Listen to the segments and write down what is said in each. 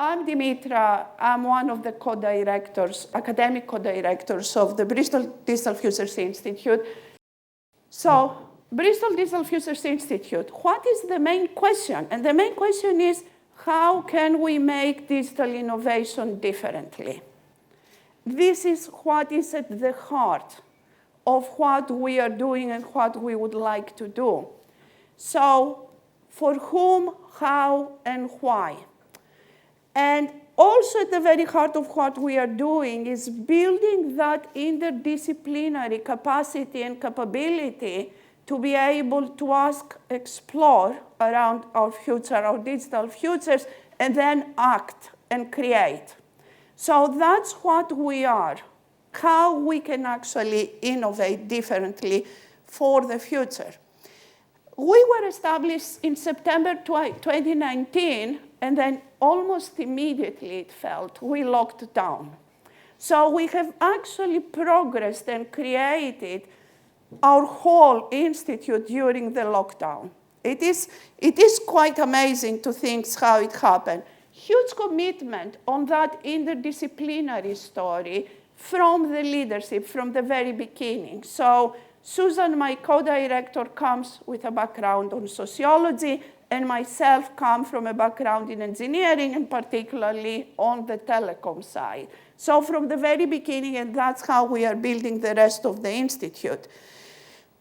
I'm Dimitra. I'm one of the co-directors, academic co-directors of the Bristol Digital Futures Institute. So, Bristol Digital Futures Institute, what is the main question? And the main question is, how can we make digital innovation differently? This is what is at the heart of what we are doing and what we would like to do. So, for whom, how, and why? And also at the very heart of what we are doing is building that interdisciplinary capacity and capability to be able to explore around our future, our digital futures, and then act and create. So that's what we are, how we can actually innovate differently for the future. We were established in September 2019, and then almost immediately it felt we locked down. So we have actually progressed and created our whole institute during the lockdown. It is quite amazing to think how it happened. Huge commitment on that interdisciplinary story from the leadership from the very beginning. So Susan, my co-director, comes with a background on sociology, and myself come from a background in engineering, and particularly on the telecom side. So from the very beginning, and that's how we are building the rest of the institute.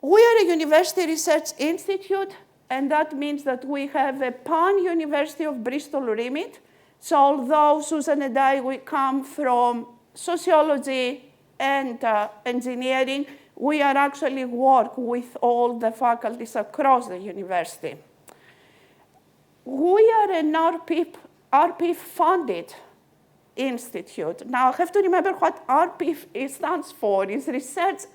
We are a university research institute, and that means that we have a pan-University of Bristol remit. So although Susan and I, we come from sociology and engineering, we are actually work with all the faculties across the university. We are an RP-funded institute. Now, I have to remember what RP stands for. It's Research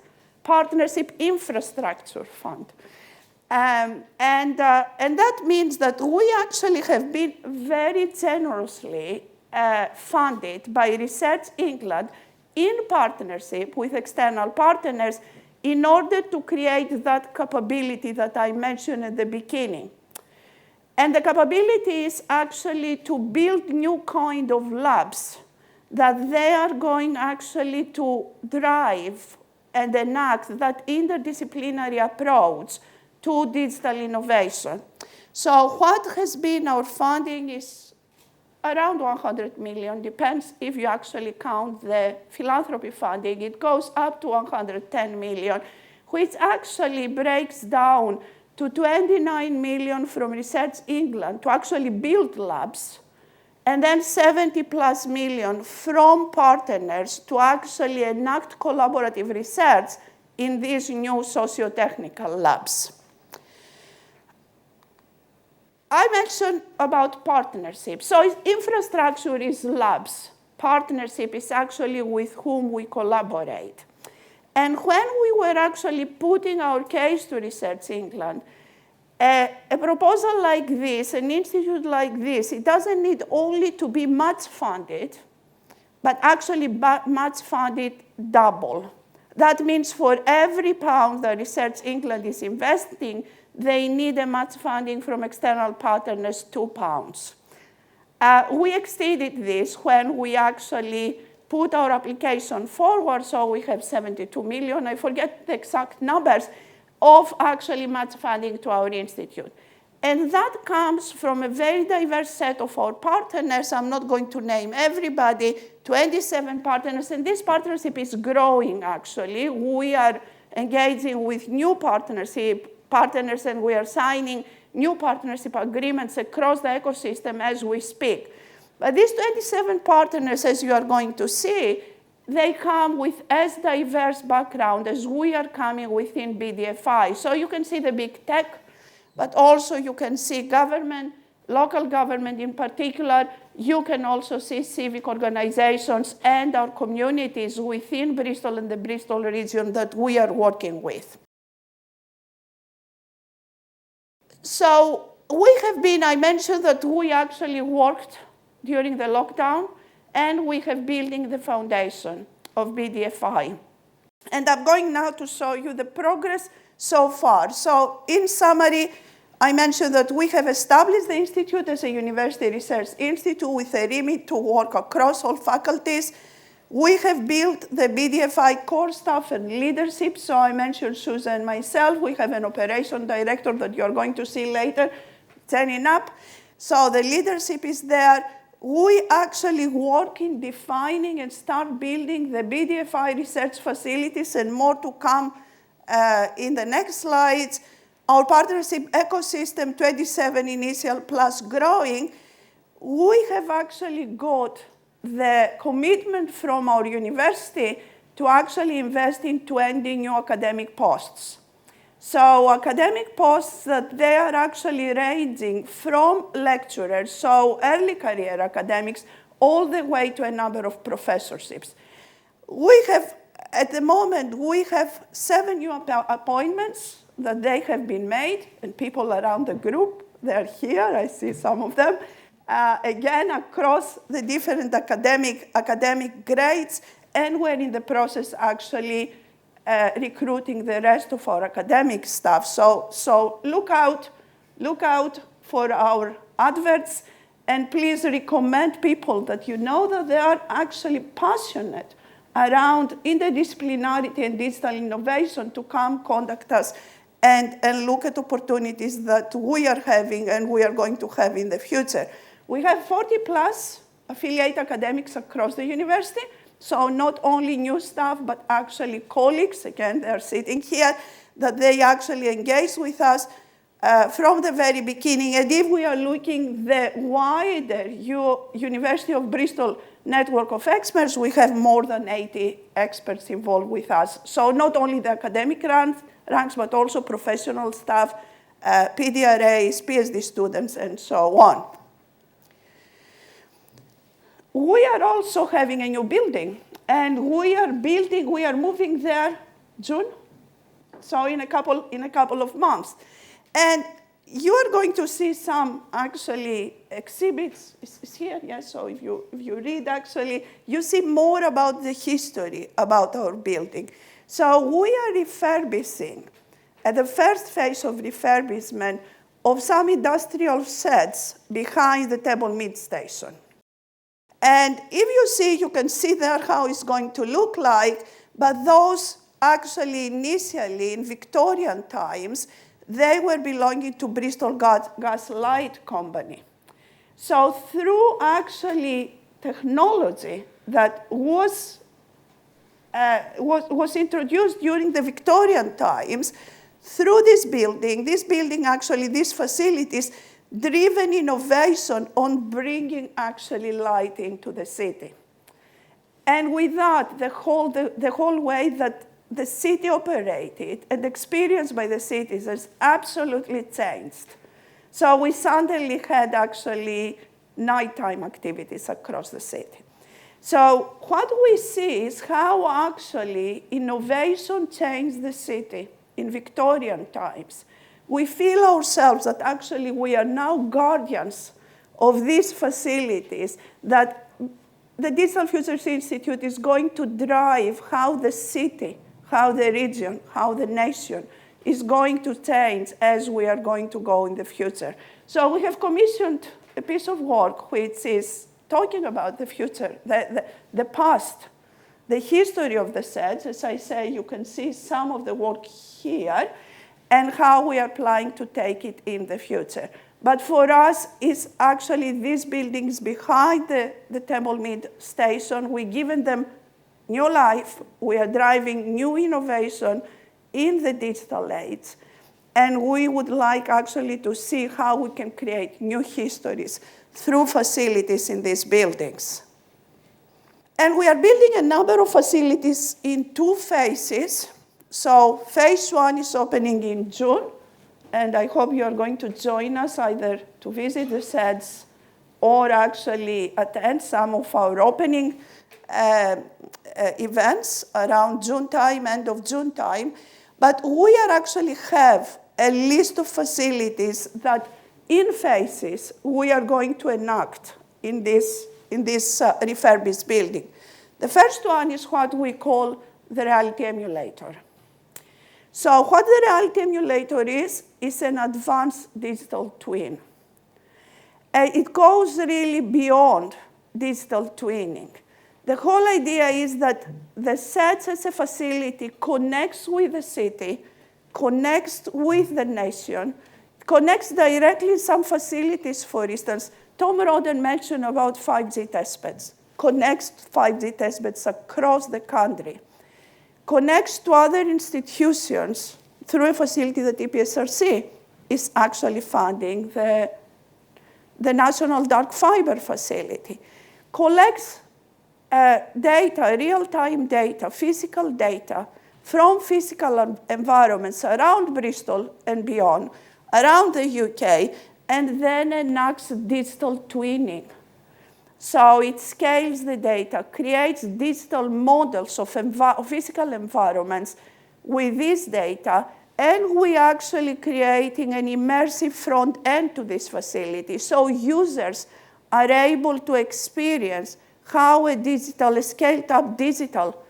Partnership Infrastructure Fund. And that means that we actually have been very generously funded by Research England in partnership with external partners in order to create that capability that I mentioned at the beginning. And the capability is actually to build new kind of labs that they are going actually to drive and enact that interdisciplinary approach to digital innovation. So what has been our funding is around 100 million, depends if you actually count the philanthropy funding. It goes up to 110 million, which actually breaks down to 29 million from Research England to actually build labs, and then 70 plus million from partners to actually enact collaborative research in these new socio-technical labs. I mentioned about partnership. So infrastructure is labs. Partnership is actually with whom we collaborate. And when we were actually putting our case to Research England, a proposal like this, an institute like this, it doesn't need only to be match funded, but actually match funded double. That means for every pound that Research England is investing, they need a match funding from external partners, 2 pounds. We exceeded this when we actually put our application forward, so we have 72 million, I forget the exact numbers, of actually match funding to our institute. And that comes from a very diverse set of our partners. I'm not going to name everybody, 27 partners, and this partnership is growing actually. We are engaging with new partners, and we are signing new partnership agreements across the ecosystem as we speak. But these 27 partners, as you are going to see, they come with as diverse background as we are coming within BDFI. So you can see the big tech, but also you can see government, local government in particular. You can also see civic organizations and our communities within Bristol and the Bristol region that we are working with. So we have been, I mentioned that we actually worked during the lockdown, and we have building the foundation of BDFI. And I'm going now to show you the progress so far. So in summary, I mentioned that we have established the institute as a university research institute with a remit to work across all faculties. We have built the BDFI core staff and leadership. So I mentioned Susan and myself. We have an operation director that you're going to see later, turning up. So the leadership is there. We actually work in defining and start building the BDFI research facilities, and more to come in the next slides. Our partnership ecosystem, 27 initial plus growing. We have actually got the commitment from our university to actually invest in 20 new academic posts. So academic posts that they are actually ranging from lecturers, so early career academics, all the way to a number of professorships. We have, at the moment, we have 7 new appointments that they have been made, and people around the group, they're here, I see some of them, again, across the different academic grades, and we're in the process actually recruiting the rest of our academic staff. So look out for our adverts, and please recommend people that you know that they are actually passionate around interdisciplinarity and digital innovation to come contact us and look at opportunities that we are having and we are going to have in the future. We have 40 plus affiliate academics across the university. So not only new staff, but actually colleagues, again, they're sitting here, that they actually engage with us from the very beginning. And if we are looking the wider University of Bristol network of experts, we have more than 80 experts involved with us. So not only the academic ranks, but also professional staff, PDRAs, PhD students, and so on. We are also having a new building, and we are moving there June, so in a couple of months. And you are going to see some actually exhibits. It's here, yes, so if you read actually, you see more about the history about our building. So we are refurbishing, at the first phase of refurbishment, of some industrial sheds behind the Table Mead station. And if you see, you can see there how it's going to look like, but those actually initially in Victorian times, they were belonging to Bristol Gas Light Company. So through actually technology that was introduced during the Victorian times, through this building actually, these facilities, driven innovation on bringing actually light into the city. And with that, the whole way that the city operated and experienced by the citizens absolutely changed. So we suddenly had actually nighttime activities across the city. So what we see is how actually innovation changed the city in Victorian times. We feel ourselves that actually we are now guardians of these facilities, that the Digital Futures Institute is going to drive how the city, how the region, how the nation is going to change as we are going to go in the future. So we have commissioned a piece of work which is talking about the future, the past, the history of the sets. As I say, you can see some of the work here and how we are planning to take it in the future. But for us, it's actually these buildings behind the Temple Mead station. We're giving them new life. We are driving new innovation in the digital age. And we would like actually to see how we can create new histories through facilities in these buildings. And we are building a number of facilities in 2 phases. So phase 1 is opening in June, and I hope you are going to join us either to visit the sets or actually attend some of our opening events around June time, end of June time. But we are actually have a list of facilities that in phases we are going to enact in this refurbished building. The first one is what we call the reality emulator. So what the reality emulator is an advanced digital twin. It goes really beyond digital twinning. The whole idea is that the SETS as a facility connects with the city, connects with the nation, connects directly in some facilities, for instance. Tom Roden mentioned about 5G testbeds, connects 5G testbeds across the country, connects to other institutions through a facility that EPSRC is actually funding, the National Dark Fiber Facility, collects data, real-time data, physical data from physical environments around Bristol and beyond, around the UK, and then enacts digital twinning. So it scales the data, creates digital models of physical environments with this data, and we are actually creating an immersive front end to this facility. So users are able to experience how a scaled-up digital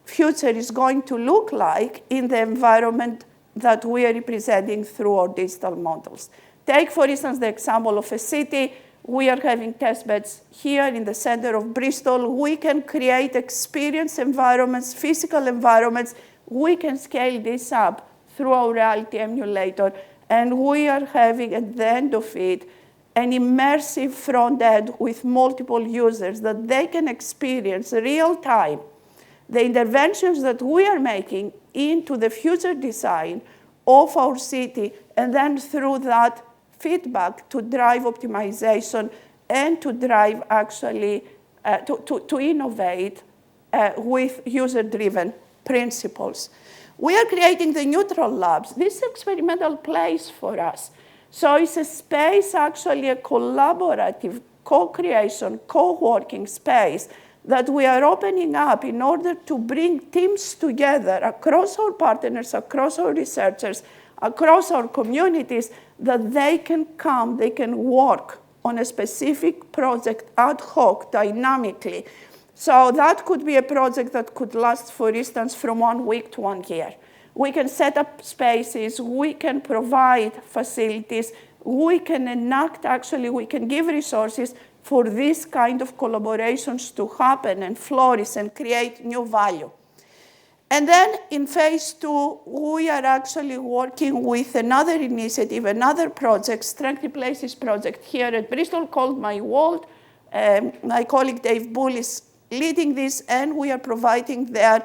future is going to look like in the environment that we are representing through our digital models. Take, for instance, the example of a city. We are having testbeds here in the center of Bristol. We can create experience environments, physical environments. We can scale this up through our reality emulator. And we are having, at the end of it, an immersive front end with multiple users that they can experience real time the interventions that we are making into the future design of our city, and then through that feedback to drive optimization and to drive actually, to innovate with user-driven principles. We are creating the neutral labs. This is an experimental place for us. So it's a space, actually a collaborative, co-creation, co-working space that we are opening up in order to bring teams together across our partners, across our researchers, across our communities, that they can come, they can work on a specific project ad hoc, dynamically. So that could be a project that could last, for instance, from 1 week to 1 year. We can set up spaces, we can provide facilities, we can enact, actually, we can give resources for this kind of collaborations to happen and flourish and create new value. And then in phase 2, we are actually working with another initiative, another project, Strengthy Places project here at Bristol called My World. My colleague Dave Bull is leading this, and we are providing their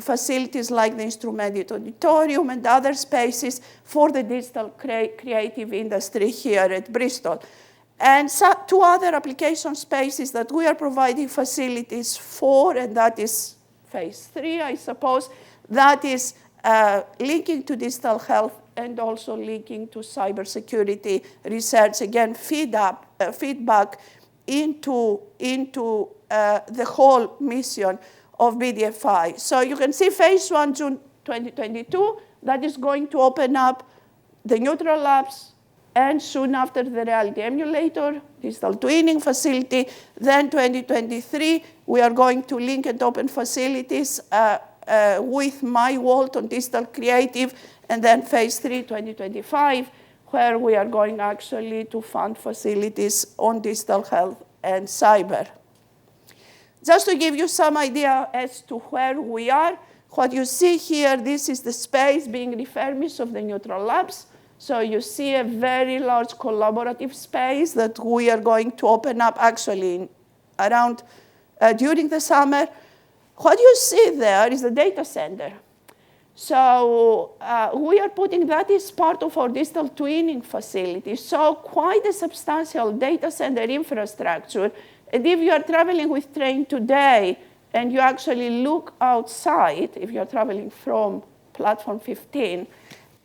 facilities like the Instrumented Auditorium and other spaces for the digital creative industry here at Bristol. And so 2 other application spaces that we are providing facilities for, and that is phase 3, I suppose, that is linking to digital health and also linking to cybersecurity research. Again, feedback into the whole mission of BDFI. So you can see phase 1, June 2022, that is going to open up the neutral labs, and soon after the reality emulator, digital twinning facility. Then 2023, we are going to link and open facilities with My World on digital creative, and then phase 3, 2025, where we are going actually to fund facilities on digital health and cyber. Just to give you some idea as to where we are, what you see here, this is the space being refurbished of the neutral labs. So you see a very large collaborative space that we are going to open up actually around during the summer. What you see there is the data center. So we are putting that as part of our digital twinning facility. So quite a substantial data center infrastructure. And if you are traveling with train today and you actually look outside, if you are traveling from platform 15,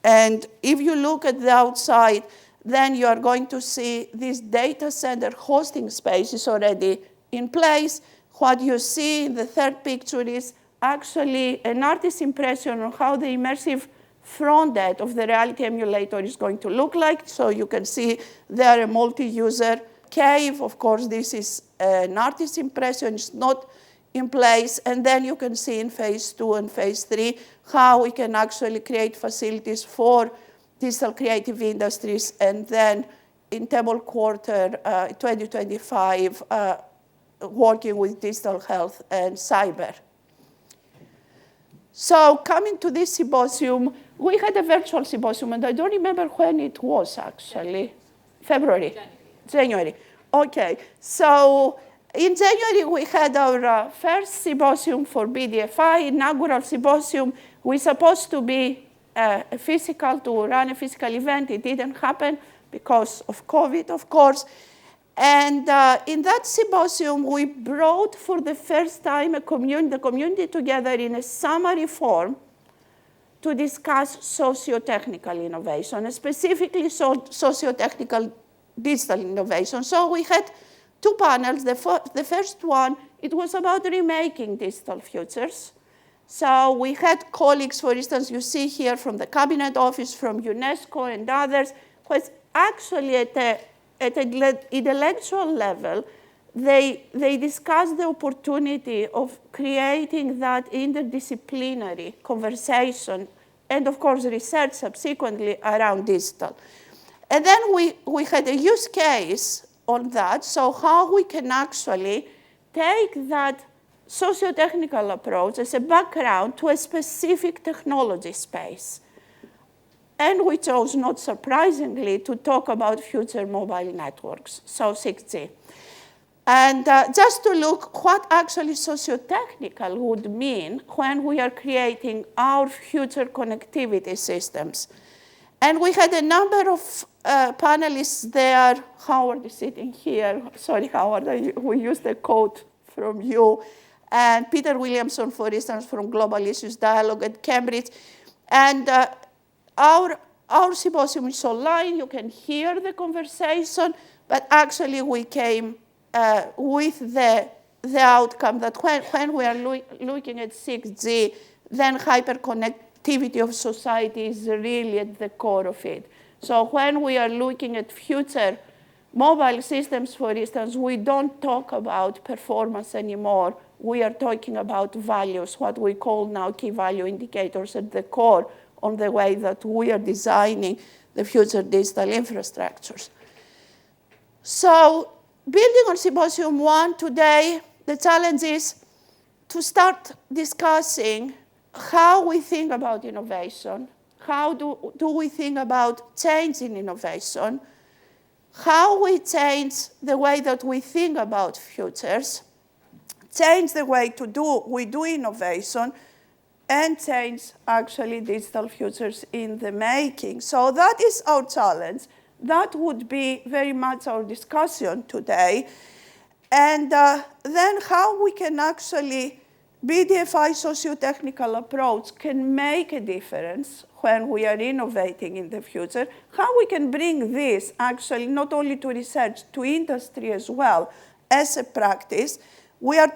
and if you look at the outside, then you are going to see this data center hosting space is already in place. What you see in the third picture is actually an artist's impression on how the immersive front end of the reality emulator is going to look like. So you can see there a multi-user cave. Of course, this is an artist's impression. It's not in place, and then you can see in phase 2 and phase 3 how we can actually create facilities for digital creative industries, and then in Table Quarter 2025, working with digital health and cyber. So coming to this symposium, we had a virtual symposium, and I don't remember when it was actually. February? January. Okay. So in January, we had our first symposium for BDFI, inaugural symposium. We're supposed to be to run a physical event. It didn't happen because of COVID, of course. And in that symposium, we brought for the first time the community together in a summary form to discuss socio-technical innovation, specifically socio-technical digital innovation. So we had two panels. The first one, it was about remaking digital futures. So we had colleagues, for instance, you see here from the Cabinet Office, from UNESCO and others, who was actually at an intellectual level, they discussed the opportunity of creating that interdisciplinary conversation and, of course, research subsequently around digital. And then we had a use case on that, so how we can actually take that socio-technical approach as a background to a specific technology space. And we chose, not surprisingly, to talk about future mobile networks, so 6G. And just to look what actually socio-technical would mean when we are creating our future connectivity systems. And we had a number of panelists there. Howard is sitting here. Sorry, Howard, we used a quote from you. And Peter Williamson, for instance, from Global Issues Dialogue at Cambridge. And our symposium is online. You can hear the conversation. But actually, we came with the outcome that when we are looking at 6G, then hyperconnectivity of society is really at the core of it. So when we are looking at future mobile systems, for instance, we don't talk about performance anymore. We are talking about values, what we call now key value indicators at the core on the way that we are designing the future digital infrastructures. So building on Symposium 1 today, the challenge is to start discussing how we think about innovation, how do we think about change in innovation, how we change the way that we think about futures, change the way we do innovation, and change actually digital futures in the making. So that is our challenge. That would be very much our discussion today. And then how we can actually, BDFI socio-technical approach can make a difference when we are innovating in the future, how we can bring this actually not only to research, to industry as well as a practice. We are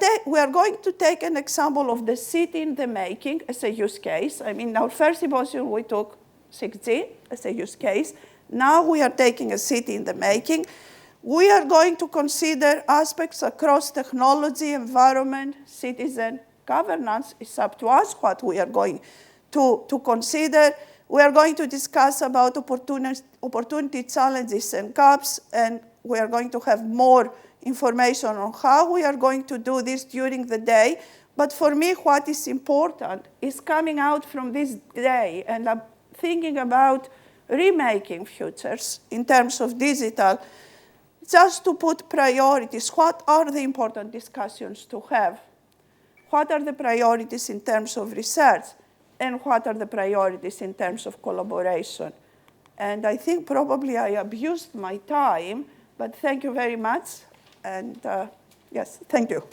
going to take an example of the city in the making as a use case. I mean, our first symposium, we took 6G as a use case. Now we are taking a city in the making. We are going to consider aspects across technology, environment, citizen governance. It's up to us what we are going to consider. We are going to discuss about opportunity challenges and gaps, and we are going to have more information on how we are going to do this during the day. But for me, what is important is coming out from this day, and I'm thinking about remaking futures in terms of digital, just to put priorities. What are the important discussions to have? What are the priorities in terms of research? And what are the priorities in terms of collaboration? And I think probably I abused my time, but thank you very much. And yes, thank you.